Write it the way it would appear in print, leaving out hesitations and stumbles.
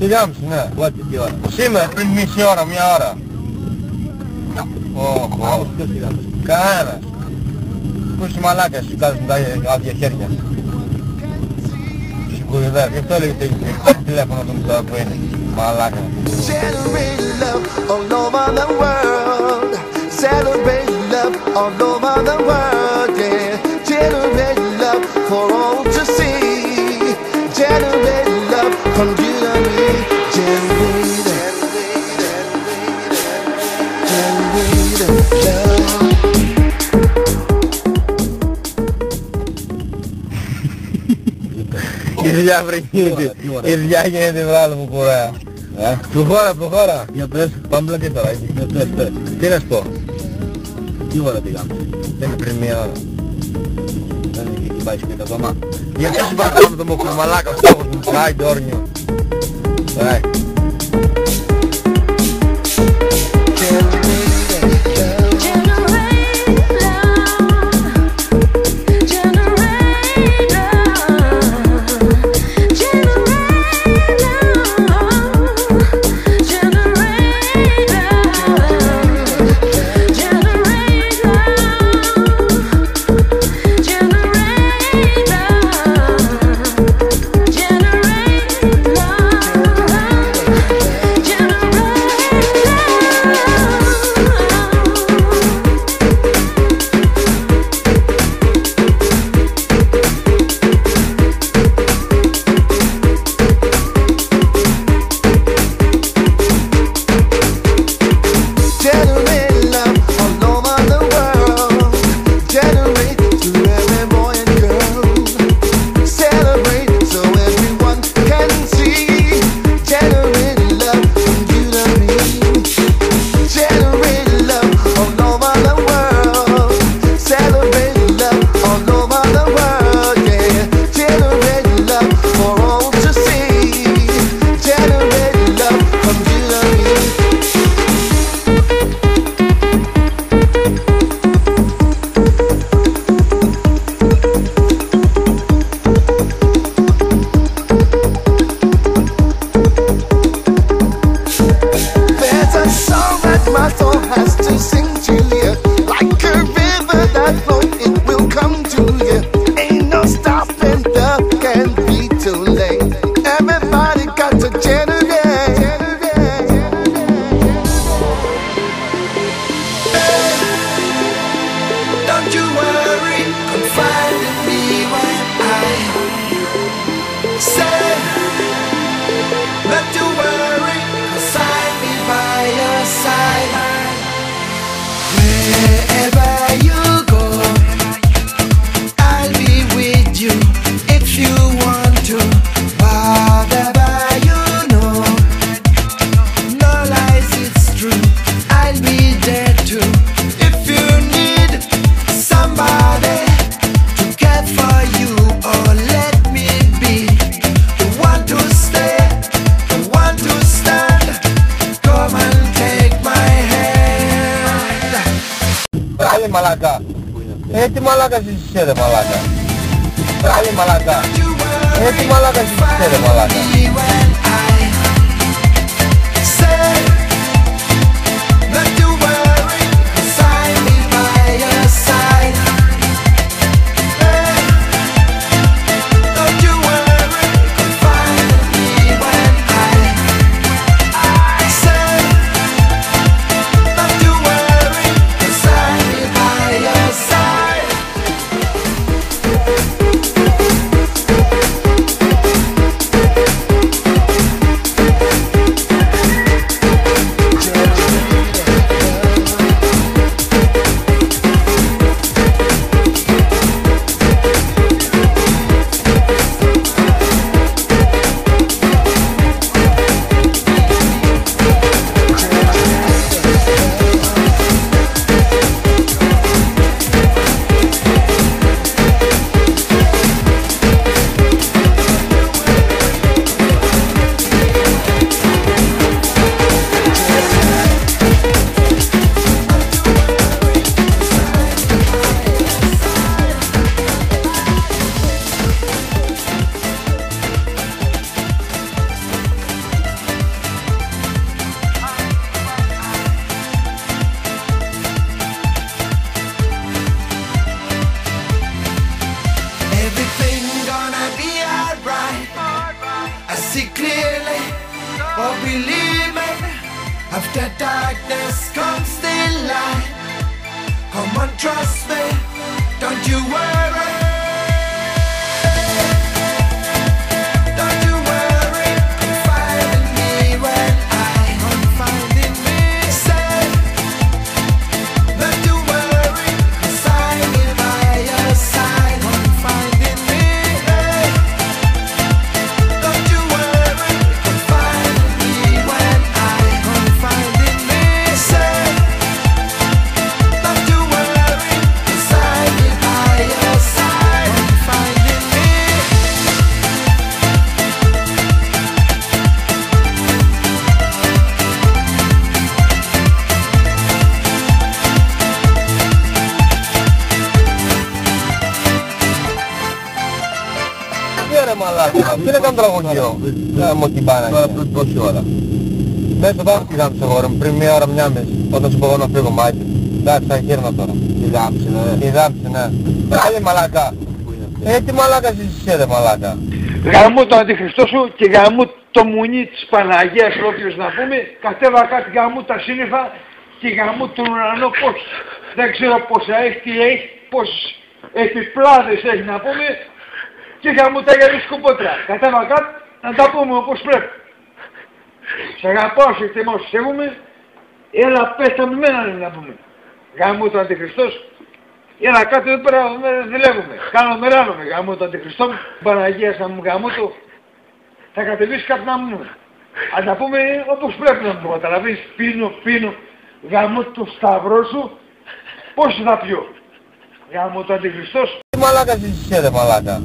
Τελειάμψε, ναι. Πότε, τι ώρα? Σήμερα, πριν μισή ώρα, μια ώρα. Άλλος ποιος τελειάμψε? Κανένας. Πού είσαι μαλάκας, σου κάθεσαι με τα άδεια χέρια. Σηκούδιδες, γι' αυτό έλεγε το τηλέφωνο του τώρα που είναι. Μαλάκα. Celebrate love all over the world. Celebrate love all over the world, yeah. Celebrate love for all to see. Celebrate love from you and me. Celebrate love. Η δουλειά βρεγίνεται. Η δουλειά γίνεται βράδυ μου κουρέα. Προχώρα. Για πες. Πάμε πλατή τώρα, έτσι. Πες. Τι να σου πω. Τι ώρα πήγαμε? Δεν είναι πριν μια ώρα. Δεν είναι εκεί πάει σπίτι ακόμα. Γιατί σου παρακάμε το μόκρο μαλάκα, στόχος μου, πάει το όρνιο. Πάει. Μαλάκα. Τι μαλάκα είσαι ρε μαλάκα. Άλλη μαλάκα. Τι μαλάκα είσαι ρε μαλάκα. gonna be alright. I see clearly, oh believe me, after darkness comes the light. Come on, trust me, don't you worry. Ρε μαλάκα, τι είναι καν τραγωδίο. Μου την πάνε. Τώρα πριν πόση ώρα. Μέσα πάνω τη γάμψε εγώ, πριν μία ώρα, μια μέση. Όταν σου πω εγώ να φύγω μάτι. Εντάξει, θα γύρνα τώρα. Τη γάμψε, ναι. Τη γάμψε, ναι. Άλλη μαλάκα. Τι μαλάκα είσαι ρε μαλάκα. Γαμού το αντιχριστό σου και γαμού το μουνί της Παναγίας ολόκληρος να πούμε. Κατέβα κάτι γαμού τα σύννεφα και γαμού τον ουρανό πώς. Δεν ξέρω πόσα έχει, τι έχει, πόσες επιπλάδες έχει να πούμε. Και γαμού τα γυαλί σκουπότρα. Κατέβα κάτι να τα πούμε όπως πρέπει. Σ' αγαπάω, σε εκτιμώ, σε σέβομαι. Έλα πες τα μημένα να πούμε. Γαμού το αντιχριστός. Έλα κάτω εδώ πέρα δουλεύουμε. Κάνω μεράνομαι γαμώ το αντιχριστό μου. Παναγία σαν μου γαμώ το. Θα κατεβείς κάτι να μου. Αν τα πούμε όπως πρέπει να μου καταλαβείς. Πίνω. Γαμώ το σταυρό σου. Πώς θα πιω. Γαμώ το αντιχριστός. Τι μαλάκα είσαι ρε μαλάκα.